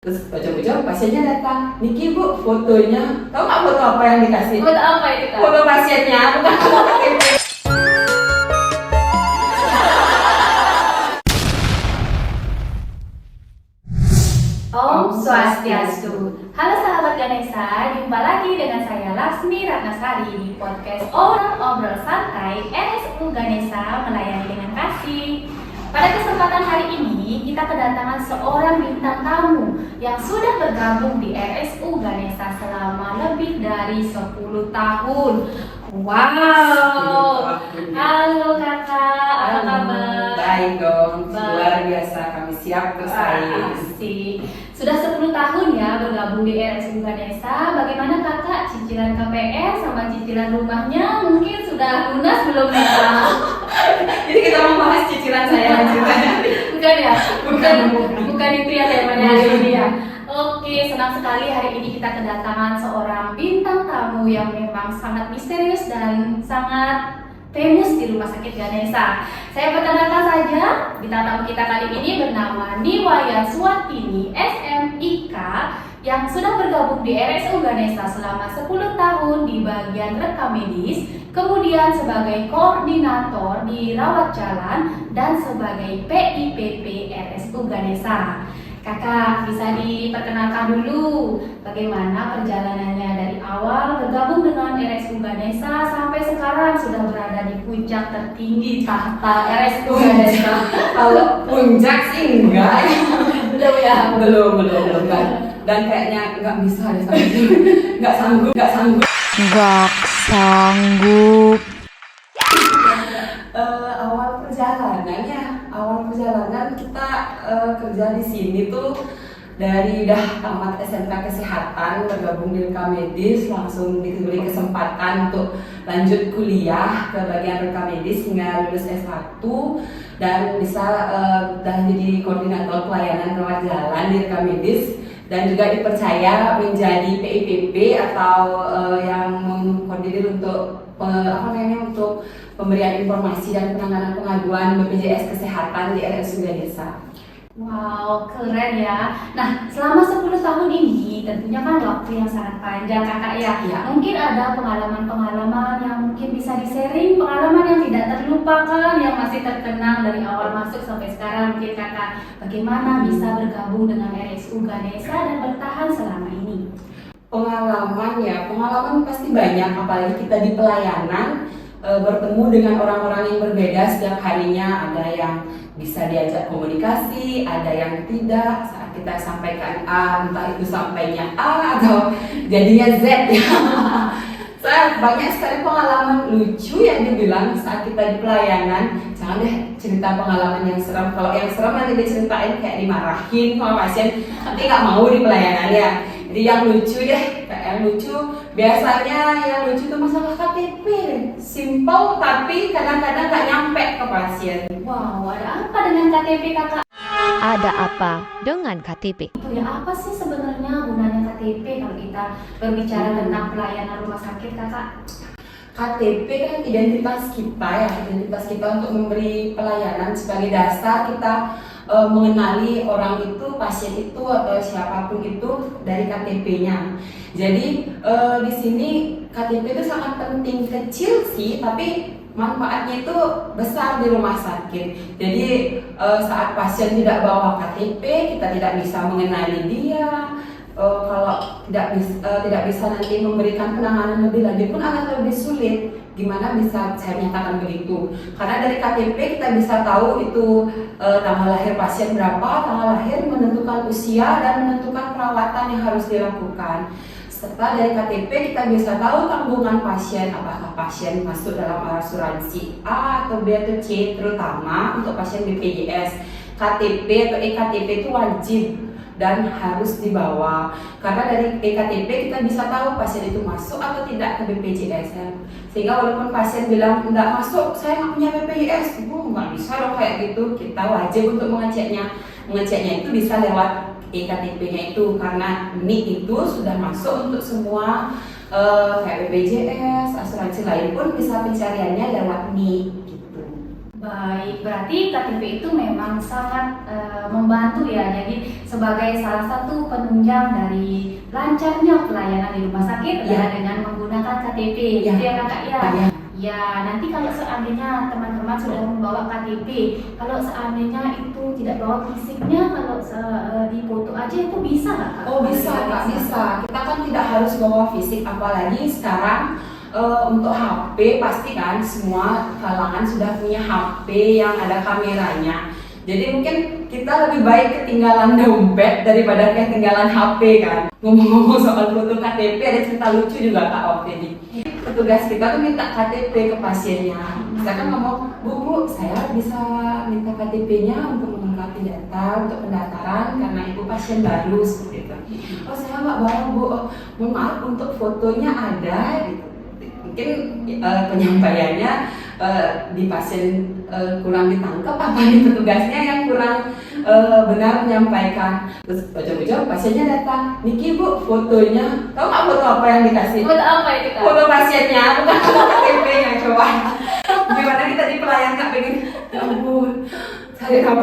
Terus ujung-ujung pasiennya datang, Niki bu fotonya, tahu nggak foto apa yang dikasih? Foto apa itu Kak? Foto pasiennya, bukan foto KTP. Om Swastiastu. Halo sahabat Ganesha, jumpa lagi dengan saya Lasmi Ratnasari di podcast Orang Obrol Santai RSU Ganesha melayani dengan kasih. Pada kesempatan hari ini, kita kedatangan seorang bintang tamu yang sudah bergabung di RSU Ganesha selama lebih dari 10 tahun. Wow! Halo kakak, apa kabar? Baik dong, luar biasa, kami siap bersaing. Asik. Sudah 10 tahun ya bergabung di RSU Ganesha. Bagaimana kakak cicilan KPR sama cicilan rumahnya mungkin sudah lunas belum nih Kak? Jadi kita mau bahas cicilan saya ceritanya. Bukan ya? Bukan. Bukan itu ya temanya hari ini ya. Oke, senang sekali hari ini kita kedatangan seorang bintang tamu yang memang sangat misterius dan sangat famous di Rumah Sakit Ganesha. Saya perkenalkan saja, bintang tamu kita kali ini bernama Niwaya Swatini SMIK yang sudah bergabung di RSU Ganesha selama 10 tahun di bagian rekam medis, kemudian sebagai koordinator di rawat jalan dan sebagai PIPP RSU Ganesha. Kakak, bisa diperkenalkan dulu bagaimana perjalanannya dari awal bergabung dengan RSU Ganesha sampai sekarang sudah berada di puncak tertinggi tahta RSU Ganesha. Kalau puncak sih enggak. Belum ya? Belum kan. Dan kayaknya nggak bisa deh sampai itu. Nggak sanggup. Gak sanggup. Awal perjalanan kita kerja di sini tuh dari dah tamat SMK Kesehatan, bergabung di rekam medis, langsung diberi kesempatan untuk lanjut kuliah ke bagian rekam medis hingga lulus S1 dan bisa dah jadi koordinator pelayanan rawat jalan di rekam medis dan juga dipercaya menjadi PIPP atau yang mengkoordinir untuk untuk pemberian informasi dan penanganan pengaduan BPJS Kesehatan di RSU Ganesha. Wow, keren ya. Nah, selama 10 tahun ini tentunya kan waktu yang sangat panjang kakak ya. Ya. Mungkin ada pengalaman-pengalaman yang mungkin bisa di-sharing, pengalaman yang tidak terlupakan, yang masih terkenang dari awal masuk sampai sekarang. Mungkin kakak, bagaimana bisa bergabung dengan RSU Ganesha dan bertahan selama ini? Pengalaman pasti banyak, apalagi kita di pelayanan bertemu dengan orang-orang yang berbeda setiap harinya. Ada yang bisa diajak komunikasi, ada yang tidak. Saat kita sampaikan A, entah itu sampainya A atau jadinya Z ya. Saya banyak sekali pengalaman lucu yang dibilang saat kita di pelayanan. Jangan deh cerita pengalaman yang serem. Kalau yang serem nanti diceritain kayak dimarahin sama pasien, nanti nggak mau di pelayanan ya. Jadi yang lucu deh, kayak yang lucu. Biasanya yang lucu itu masalah KTP. Simple tapi kadang-kadang nggak nyampe ke pasien. Wow, ada apa dengan KTP kakak? Ada apa dengan KTP? Itu ya, apa sih sebenarnya gunanya KTP kalau kita berbicara tentang pelayanan rumah sakit kakak? KTP kan identitas kita untuk memberi pelayanan sebagai dasar kita mengenali orang itu, pasien itu atau siapapun itu dari KTP-nya. Jadi di sini KTP itu sangat penting, kecil sih tapi manfaatnya itu besar di rumah sakit. Jadi saat pasien tidak bawa KTP, kita tidak bisa mengenali dia. Kalau tidak bisa nanti memberikan penanganan lebih lanjut pun akan lebih sulit. Gimana bisa saya nyatakan begitu? Karena dari KTP kita bisa tahu itu tanggal lahir pasien berapa, tanggal lahir, menentukan usia dan menentukan perawatan yang harus dilakukan. Serta dari KTP kita bisa tahu tanggungan pasien, apakah pasien masuk dalam asuransi A atau B atau C, terutama untuk pasien BPJS. KTP atau EKTP itu wajib dan harus dibawa, karena dari EKTP kita bisa tahu pasien itu masuk atau tidak ke BPJS. Sehingga walaupun pasien bilang nggak masuk, saya nggak punya BPJS, nggak bisa loh kayak gitu. Kita wajib untuk mengeceknya. Mengeceknya itu bisa lewat EKTP-nya itu, karena NIK itu sudah masuk untuk semua kayak BPJS, asuransi lain pun bisa pencariannya lewat NIK gitu. Baik, berarti KTP itu memang sangat membantu ya. Jadi sebagai salah satu penunjang dari lancarnya pelayanan di rumah sakit adalah dengan menggunakan KTP. Gitu ya Kakak ya. Ya, nanti kalau seandainya teman-teman sudah membawa KTP, kalau seandainya itu tidak bawa fisiknya, kalau di foto aja itu bisa nggak Kak? Oh bisa Kak, bisa. Kita kan tidak harus bawa fisik, apalagi sekarang untuk HP pasti kan semua kalangan sudah punya HP yang ada kameranya. Jadi mungkin kita lebih baik ketinggalan dompet daripada ketinggalan HP kan. Ngomong-ngomong soal foto KTP, ada cerita lucu juga Kak waktu ini. Petugas kita tuh minta KTP ke pasiennya. Kita kan ngomong, Bu, saya bisa minta KTP-nya untuk melengkapi data untuk pendaftaran karena ibu pasien baru seperti itu. Oh saya nggak bawa Bu, mohon maaf untuk fotonya ada gitu. Mungkin penyampaiannya di pasien kurang ditangkap apa di petugasnya yang kurang benar menyampaikan. Terus ujung-ujung pasiennya datang, Niki Bu fotonya, tahu nggak foto apa yang dikasih? Foto apa itu Kak? Foto pasiennya, bukan foto KTP-nya. Coba gimana kita di pelayan nggak pengen, ya ampun saya apa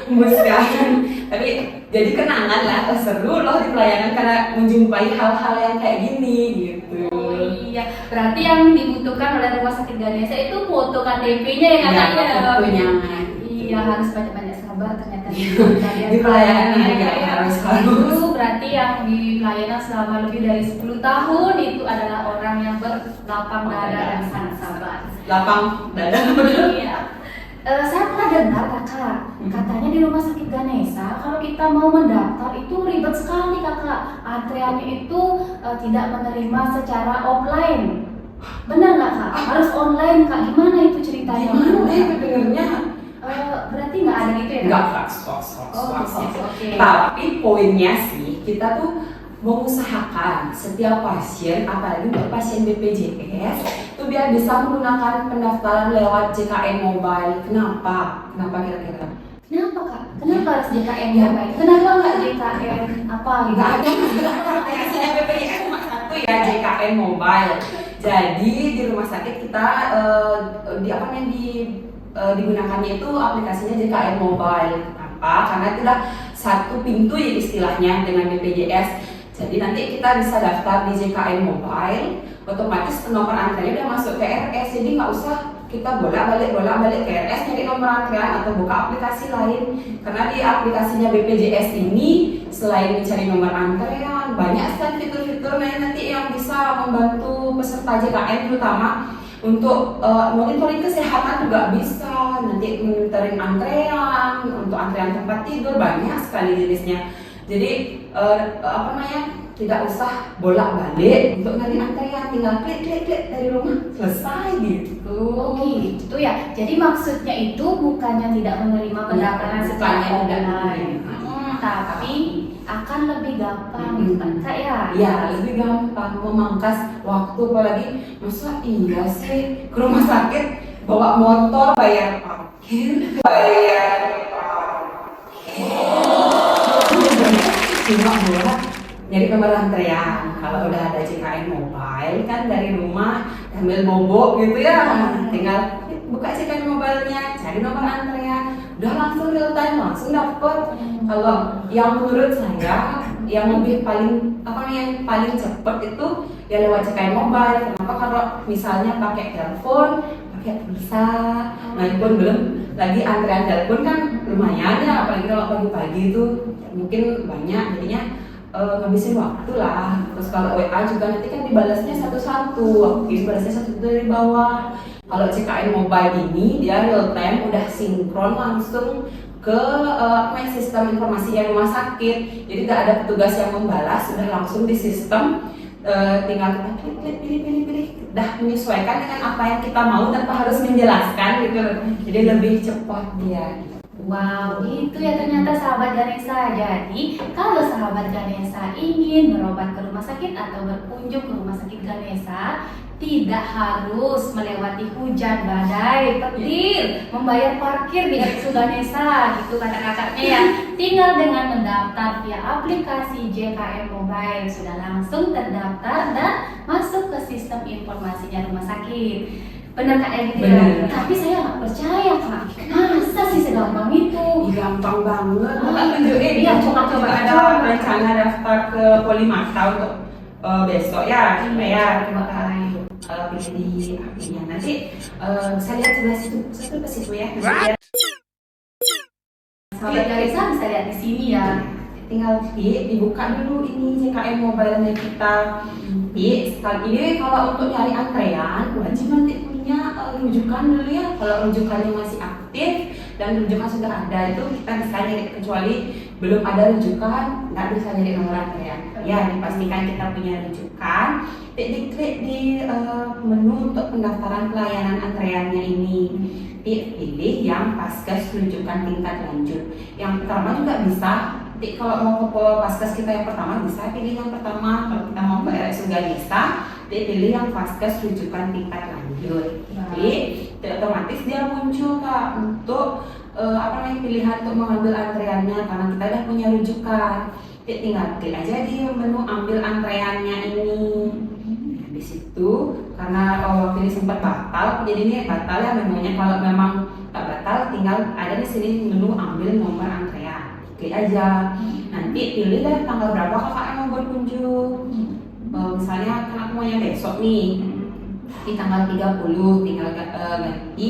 memuaskan. Tapi jadi kenangan lah, seru loh di pelayanan karena menjumpai hal-hal yang kayak gini gitu. Oh iya, berarti yang dibutuhkan oleh Rumah Sakit Ganesha itu foto KTP-nya ya Kakak ya? Fotonya. Iya, harus banyak-banyak sabar ternyata Di pelayanan ya harus. Itu berarti yang di pelayanan selama lebih dari 10 tahun itu adalah orang yang berlapang dada dan sangat sabar. Lapang dada. Iya. Saya pernah dengar Kakak, katanya di Rumah Sakit Ganesha kalau kita mau mendaftar itu ribet sekali Kakak. Antreannya itu tidak menerima secara offline. Benar nggak Kak? Harus online Kak. Gimana itu ceritanya? Gimana dengernya? Berarti nggak ada gitu ya? Enggak, hoax. Oke. Tapi poinnya sih kita tuh mengusahakan setiap pasien, apalagi untuk pasien BPJS, itu biar bisa menggunakan pendaftaran lewat JKN Mobile. Kenapa? Kenapa kira-kira? Kenapa Kak? Kenapa harus JKN Mobile? Kenapa nggak JKN apa gitu? Nggak ada aplikasinya BPJS cuma satu ya, JKN Mobile. Jadi di rumah sakit kita digunakannya itu aplikasinya JKN Mobile. Kenapa? Karena itu udah satu pintu ya istilahnya dengan BPJS. Jadi nanti kita bisa daftar di JKN Mobile, otomatis nomor antriannya udah masuk ke RS. Jadi nggak usah kita bolak-balik ke RS nyari nomor antrian atau buka aplikasi lain. Karena di aplikasinya BPJS ini selain mencari nomor antrian, banyak sekali fitur-fitur lain nanti yang bisa membantu peserta JKN terutama untuk monitoring kesehatan juga bisa, nanti monitoring antrean, untuk antrean tempat tidur banyak sekali jenisnya. Jadi tidak usah bolak-balik untuk nyari antrean, tinggal klik dari rumah selesai gitu. Oh gitu ya. Jadi maksudnya itu bukannya tidak menerima pendaftaran secara online, tapi akan lebih gampang gitu kan Kak ya? Iya, lebih gampang, memangkas waktu. Apalagi masa iya sih ke rumah sakit bawa motor bayar parkir, cuma buat nyari nomor antrean. Kalau udah ada JKN Mobile kan dari rumah ambil bobo gitu ya, tinggal buka JKN Mobile-nya, cari nomor antrean, udah langsung real time, langsung dapet. Kalau yang menurut saya yang paling cepet itu ya lewat JKN Mobile. Kenapa? Kalau misalnya pakai telepon, pakai pulsa, nah itu belum lagi antrean telepon kan lumayan ya, apalagi kalau pagi-pagi itu mungkin banyak, jadinya ngabisin waktu lah. Terus kalau WA juga nanti kan dibalasnya satu-satu, waktu dibalasnya satu dari bawah. Kalau JKN Mobile ini dia real time, udah sinkron langsung ke sistem informasinya rumah sakit. Jadi tidak ada petugas yang membalas, sudah langsung di sistem. Tinggal kita pilih, udah menyesuaikan dengan apa yang kita mau tanpa harus menjelaskan gitu. Jadi lebih cepat dia. Wow, itu ya ternyata sahabat Ganesha. Jadi, kalau sahabat Ganesha ingin berobat ke rumah sakit atau berkunjung ke rumah sakit Ganesha, tidak harus melewati hujan, badai, petir, membayar parkir di RSU Ganesha, gitu kata kakaknya ya. Tinggal dengan mendaftar via aplikasi JKN Mobile, sudah langsung terdaftar dan masuk ke sistem informasinya rumah sakit. Bener Kak ya gitu Bener. ya. Tapi saya nggak percaya Kak. Masa sih segampang itu? Gampang banget. Kakak tunjukin. Iya, coba. Ada rencana daftar ke Polimata untuk besok ya. Supaya Coba Kak. pilih di HP-nya. Nanti saya lihat sebelah situ. Saya ke situ ya. Nanti Sahabat Garisa bisa lihat di sini ya. tinggal dibuka dulu ini JKM Mobile-nya kita. Sekali ini kalau untuk nyari antrean wajib nanti punya rujukan dulu ya. Kalau rujukannya masih aktif dan rujukan sudah ada itu kita bisa nyari, kecuali belum ada rujukan nggak bisa nyari nomor antrean. Ya dipastikan kita punya rujukan. Diklik di menu untuk pendaftaran pelayanan antreannya ini. Pilih yang Paskes rujukan tingkat lanjut. Yang pertama juga bisa. Kalau mau ke Paskes kita yang pertama bisa pilih yang pertama. Kalau kita mau ke RSU Ganesha, pilih yang Paskes rujukan tingkat lanjut. Jadi otomatis dia muncul Kak untuk pilihan untuk mengambil antreannya karena kita udah punya rujukan. Tinggal klik aja di menu ambil antreannya ini. Di situ karena waktu ini sempat batal, jadi ini batal ya menunya. Kalau memang tak batal, tinggal ada di sini menu ambil nomor antrean. Klik aja. Nanti pilih deh tanggal berapa kakak yang mau berkunjung. Misalnya kan aku maunya besok nih, di tanggal 30, tinggal ganti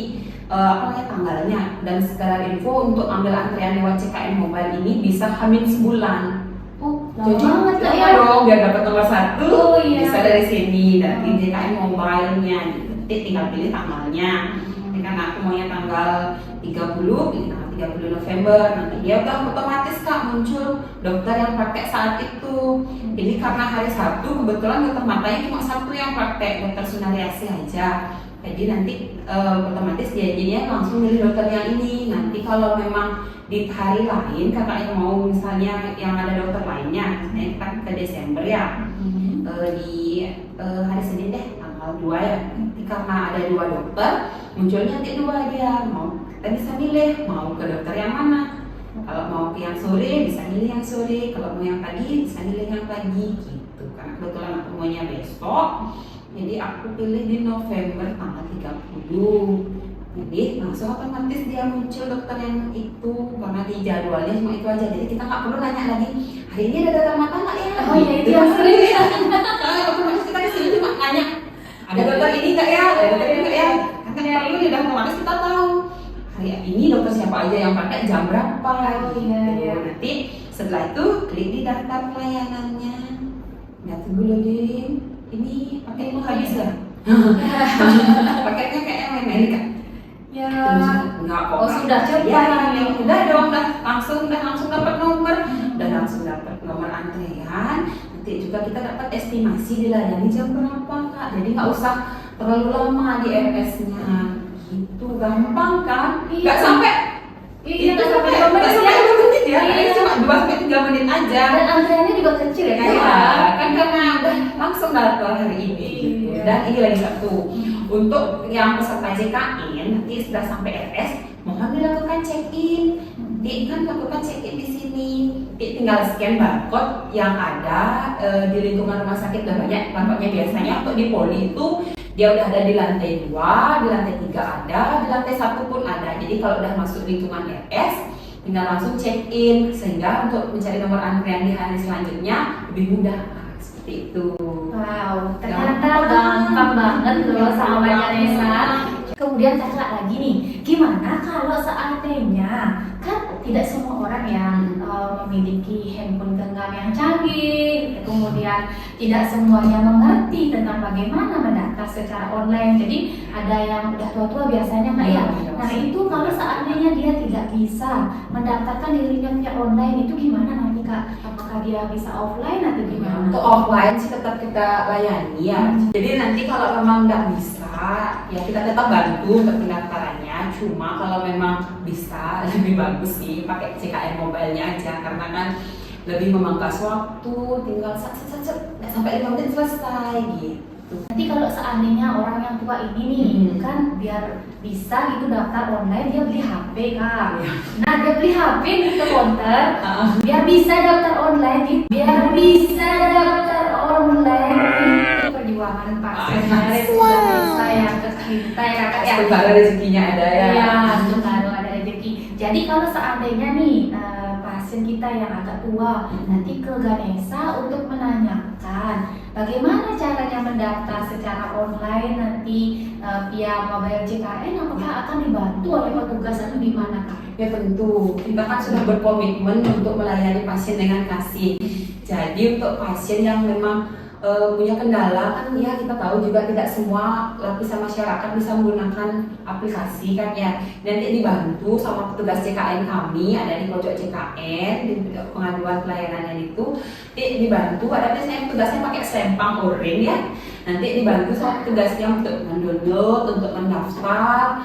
tanggalnya. Dan segala info untuk ambil antrean lewat CKM Mobile ini bisa hamil sebulan. Oh, Jadi lama banget Kak ya. dong biar dapat nomor 1 Iya. bisa dari sini dari JKM Mobile-nya. Tinggal pilih tanggalnya. Karena aku maunya tanggal 30, pilih tanggal 30 November. Nanti dia udah otomatis Kak muncul dokter yang praktek saat itu. Jadi karena hari Sabtu kebetulan dokter matanya cuma satu yang praktek, dokter Sunariasi aja. Jadi nanti otomatis dia jadinya langsung milih dokter yang ini. Nanti kalau memang di hari lain kakak yang mau misalnya yang ada dokter lainnya, misalnya kita ke Desember ya, di hari Senin deh tanggal 2 ya. Nanti karena ada 2 dokter, munculnya nanti 2 dia. Mau kita bisa milih mau ke dokter yang mana. Kalau mau ke yang sore bisa milih yang sore, kalau mau yang pagi bisa milih yang pagi gitu. Karena kebetulan aku maunya besok, jadi aku pilih di November tanggal 30. Jadi langsung otomatis dia muncul dokter yang itu karena di jadwalnya cuma itu aja. Jadi kita nggak perlu nanya lagi hari ini ada dokter mata nggak ya? Oh iya, itu yang sering ya. Otomatis kita di sini cuma nanya ada dokter ini nggak ya? Ada dokter ini nggak ya? Kan perlu udah otomatis kita tahu hari ini dokter siapa aja yang pakai jam berapa. Oh iya. Nanti setelah itu klik di daftar pelayanannya. Nah tunggu loading. Ini pakai mau habis ya? Paketnya kayak main-main kan? Ya. Enggak kok. Oh, sudah coba ya, ini. udah dong, udah langsung dapat nomor, udah langsung dapat nomor antrean. Nanti juga kita dapat estimasi dilayani jam berapa Kak. Jadi nggak usah terlalu lama di RS-nya. Gitu gampang kan? Iya. Nggak sampai. Iya, Nggak sampai 2 menit ya. 2 menit ya. Iya. Cuma 2-3 menit aja. Dan antreannya juga kecil ya Kak. Iya, kan karena udah langsung datang hari ini. Iya. Dan ini lagi satu. Untuk yang peserta JKN nanti sudah sampai RS, mohon dilakukan check-in. Kan lakukan check-in di sini. Tinggal scan barcode yang ada di lingkungan rumah sakit udah banyak. Barcode-nya biasanya untuk di poli itu dia udah ada di lantai 2, di lantai 3 ada, di lantai 1 pun ada. Jadi kalau udah masuk lingkungan RS, tinggal langsung check-in sehingga untuk mencari nomor antrean di hari selanjutnya lebih mudah. Seperti itu. Wow, ternyata gampang banget loh sama Vanessa. Kemudian kakak lagi nih, gimana kalau seandainya kan tidak semua orang yang memiliki handphone genggam yang canggih, kemudian tidak semuanya mengerti tentang bagaimana mendaftar secara online. Jadi ada yang udah tua-tua biasanya Kak ya. Nah itu kalau seandainya dia tidak bisa mendaftarkan dirinya via online itu gimana nanti Kak? Apakah dia bisa offline atau gimana? Untuk offline sih tetap kita layani ya. Jadi nanti kalau memang nggak bisa, ya kita tetap bantu untuk pendaftarannya. Cuma kalau memang bisa lebih bagus sih pakai CKM Mobile-nya aja karena kan lebih memangkas waktu. Tinggal nggak sampai 5 menit selesai gitu. Nanti kalau seandainya orang yang tua ini nih kan biar bisa itu daftar online dia beli HP Kak. Nah dia beli HP nih ke counter biar bisa daftar online nih. Biar bisa daftar online nih. Itu perjuangan Pak Senaris Vanessa yang Cinta ya kakak ya. Semoga rezekinya ada ya. Iya, semoga ada rezeki. Jadi kalau seandainya nih pasien kita yang agak tua nanti ke Ganesha untuk menanyakan bagaimana caranya mendaftar secara online nanti via mobile JKN, apakah akan dibantu oleh petugas atau di mana kak? Ya tentu, kita kan sudah berkomitmen untuk melayani pasien dengan kasih. Jadi untuk pasien yang memang punya kendala kan ya kita tahu juga tidak semua lapisan masyarakat bisa menggunakan aplikasi kan ya. Nanti dibantu sama petugas JKN kami ada di pojok JKN di pengaduan pelayanan itu. Nanti dibantu ada biasanya petugasnya pakai selempang oranye ya. Nanti dibantu sama petugasnya untuk mendownload, untuk mendaftar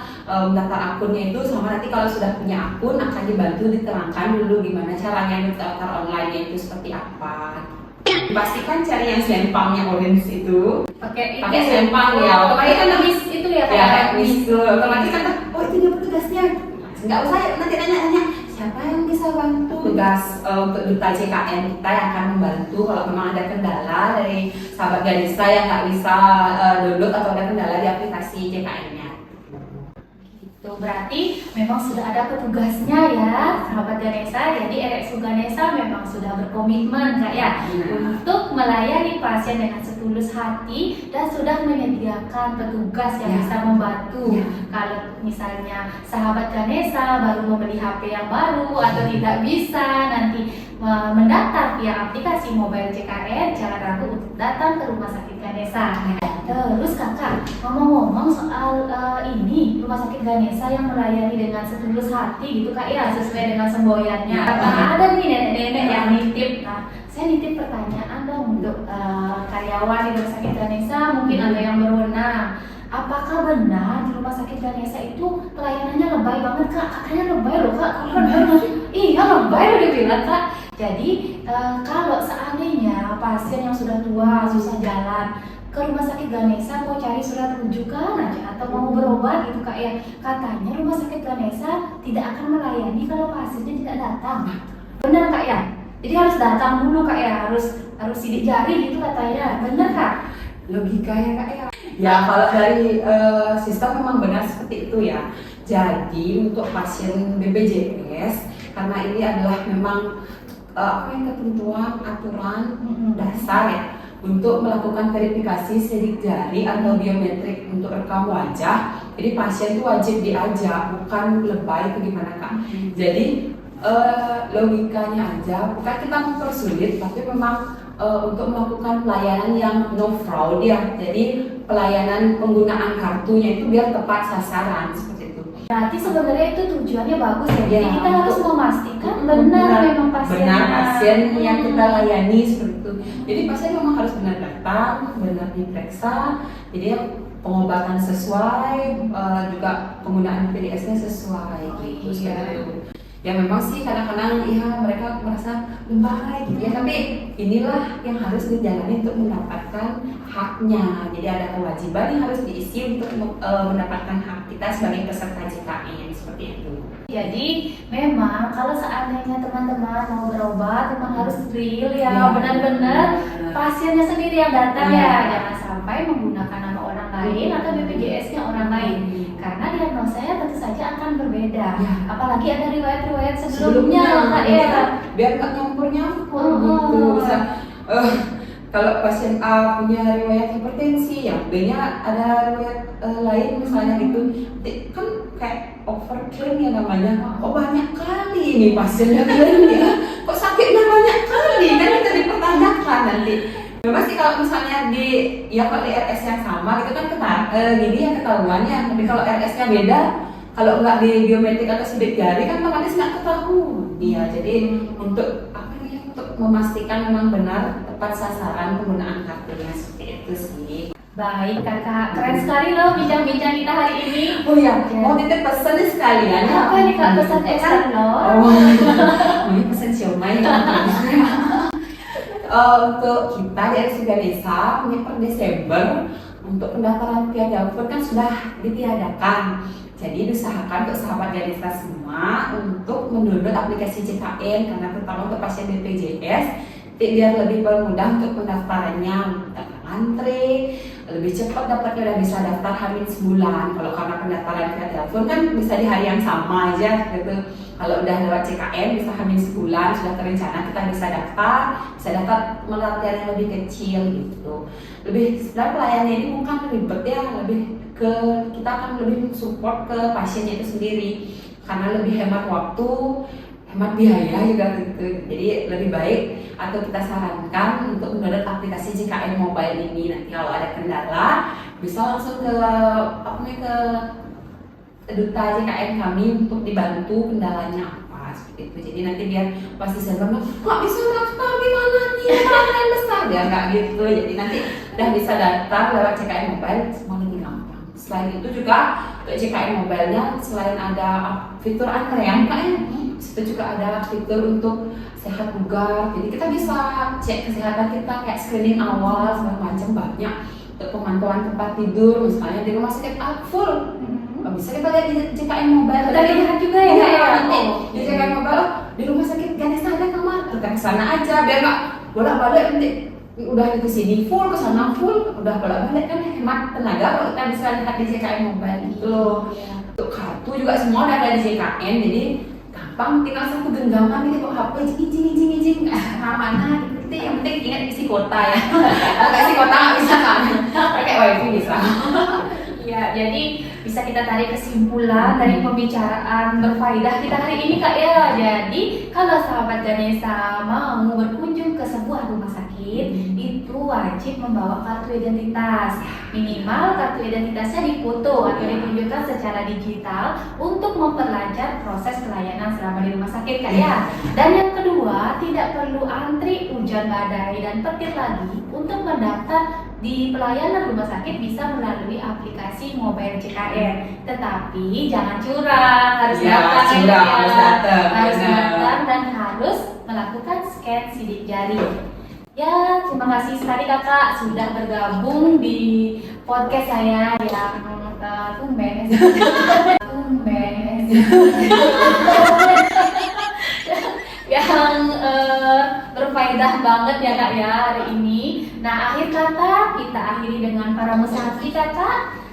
akunnya itu, sama nanti kalau sudah punya akun akan dibantu diterangkan dulu gimana caranya mendaftar online itu seperti apa. Pastikan cari yang selempangnya orange itu. Pakai selempang ya. Otomatis kan habis itu ya ya kak. itu. Otomatis kan oh itu dia petugasnya. Nggak usah nanti nanya siapa yang bisa bantu. Tugas untuk duta JKN kita yang akan membantu kalau memang ada kendala dari sahabat Ganesha yang nggak bisa download atau ada kendala di aplikasi JKN-nya. Berarti memang sudah ada petugasnya ya sahabat Ganesha. Jadi RSU Ganesha memang sudah berkomitmen kak ya untuk melayani pasien dengan setulus hati dan sudah menyediakan petugas yang bisa membantu. Kalau misalnya sahabat Ganesha baru membeli HP yang baru atau tidak bisa nanti mendaftar via aplikasi mobile JKN, jangan ragu untuk datang ke rumah sakit Ganesha. Terus kakak, ngomong-ngomong soal ini rumah sakit Ganesha yang melayani dengan setulus hati gitu kak ya, sesuai dengan semboyannya. Ada nih nenek-nenek yang nitip. Nah, saya nitip pertanyaan dong untuk karyawan di rumah sakit Ganesha, mungkin ada yang berwenang. Apakah benar di rumah sakit Ganesha itu pelayanannya lebay banget kak? Katanya lebay loh kak. Iya lebay udah bilang kak. Jadi kalau seandainya pasien yang sudah tua susah jalan ke rumah sakit Ganesha mau cari surat rujukan aja atau mau berobat gitu kak ya, katanya rumah sakit Ganesha tidak akan melayani kalau pasiennya tidak datang. Benar kak ya? Jadi harus datang dulu kak ya, harus sidik jari gitu katanya. Benar kak? Logikanya kak ya. Ya kalau dari sistem memang benar seperti itu ya. Jadi untuk pasien BPJS karena ini adalah memang ketentuan aturan dasar ya untuk melakukan verifikasi sidik jari atau biometrik untuk rekam wajah. Jadi pasien itu wajib diajak, bukan lebay itu gimana kak. Jadi logikanya aja, bukan kita mempersulit, tapi memang untuk melakukan pelayanan yang no fraud ya. Jadi pelayanan penggunaan kartunya itu biar tepat sasaran seperti itu. Berarti sebenarnya itu tujuannya bagus ya. Jadi Ya, kita harus memastikan benar memang pasiennya. Benar pasien yang kita layani seperti itu. Jadi pasien memang harus benar datang, benar diperiksa. Jadi pengobatan sesuai, juga penggunaan PDS-nya sesuai gitu. Ya memang sih kadang-kadang ya mereka merasa lebay gitu ya, tapi inilah yang harus dijalani untuk mendapatkan haknya. Jadi ada kewajiban yang harus diisi untuk mendapatkan hak kita sebagai peserta JKN seperti itu. Jadi memang kalau seandainya teman-teman mau berobat memang harus real ya, benar-benar pasiennya sendiri yang datang ya. Jangan sampai menggunakan nama orang lain atau BPJS-nya orang lain. Karena diagnosanya tentu saja akan berbeda. Apalagi ada riwayat-riwayat sebelumnya kak ya. Biar nggak nyampur-nyampur gitu. Bisa kalau pasien A punya riwayat hipertensi, yang B-nya ada riwayat lain misalnya gitu, kan kayak overclaim ya namanya. Kok banyak kali ini pasiennya klaim ya? Kok sakitnya banyak kali? Kan itu dipertanyakan nanti. Pasti kalau misalnya di RS yang sama gitu kan gini ya ketahuannya. Tapi kalau RS-nya beda, kalau nggak di biometrik atau sidik jari kan otomatis nggak ketahuan. Iya, jadi untuk untuk memastikan memang benar tepat sasaran penggunaan kartunya seperti itu sih. Baik kakak, keren sekali loh bincang-bincang kita hari ini. Oh ya, mau titip pesan nih sekalian. Apa nih kak pesan ekstra loh? Ini pesan siomay ya. Untuk kita di RSU Ganesha per Desember untuk pendaftaran via telepon kan sudah ditiadakan. Jadi diusahakan untuk sahabat Ganesha semua untuk mendownload aplikasi JKN karena terutama untuk pasien BPJS biar lebih mudah untuk pendaftarannya, antre, lebih cepat dapatnya, udah bisa daftar hamil sebulan. Kalau karena pendaftaran via telepon kan bisa di hari yang sama aja gitu. Kalau udah lewat CKN bisa hamil sebulan, sudah terencana kita bisa daftar melatih yang lebih kecil gitu. Lebih sebenarnya pelayanan ini bukan ribet ya, lebih ke kita akan lebih support ke pasiennya itu sendiri karena lebih hemat waktu, hemat biaya juga gitu. Jadi lebih baik atau kita sarankan untuk mendownload aplikasi JKN Mobile ini. Nanti kalau ada kendala bisa langsung ke duta JKN kami untuk dibantu kendalanya apa seperti itu. Jadi nanti biar pasti saya bilang nggak bisa daftar gimana nih, mana besar ya nggak gitu. Jadi nanti udah bisa daftar lewat JKN Mobile, semua lebih gampang. Selain itu juga untuk JKN Mobile-nya selain ada fitur antrean kan, itu juga ada fitur untuk sehat bugar. Jadi kita bisa cek kesehatan kita kayak screening awal segala macam banyak. Untuk pemantauan tempat tidur misalnya di rumah sakit full. Bisa kita lihat di JKN Mobile. Kita lihat juga ya, nanti di JKN Mobile di rumah sakit Ganesha ada kamar, kita ke sana aja biar nggak bolak-balik nanti udah ke sini full, ke sana full, udah bolak-balik kan hemat tenaga kalau kita bisa lihat di JKN Mobile itu loh. Untuk kartu juga semua udah ada di JKN, jadi gampang, tinggal satu genggaman ini kok HP jing mana itu yang penting ingat isi kota ya. Kalau isi kota nggak bisa kan, pakai wifi bisa. Ya, jadi bisa kita tarik kesimpulan dari pembicaraan berfaedah kita hari ini Kak ya. Jadi kalau sahabat Ganesha mau berkunjung ke sebuah rumah sakit, itu wajib membawa kartu identitas. Minimal kartu identitasnya difoto atau ditunjukkan secara digital untuk memperlancar proses pelayanan selama di rumah sakit Kak ya. Dan yang kedua, tidak perlu antri hujan badai dan petir lagi untuk mendaftar di pelayanan rumah sakit, bisa melalui aplikasi mobile JKN. Tetapi jangan curang, harus datang dan harus melakukan scan sidik jari. Ya, terima kasih sekali Kakak sudah bergabung di podcast saya yang tumben yang berfaedah banget ya Kak ya hari ini. Nah, akhir kata kita akhiri dengan para musafir Kak.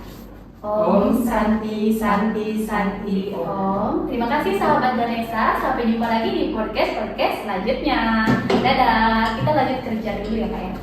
Om Santi Santi Santi Om. Terima kasih sahabat Ganesha. Sampai jumpa lagi di podcast selanjutnya. Dadah. Kita lanjut kerja dulu ya Kak ya.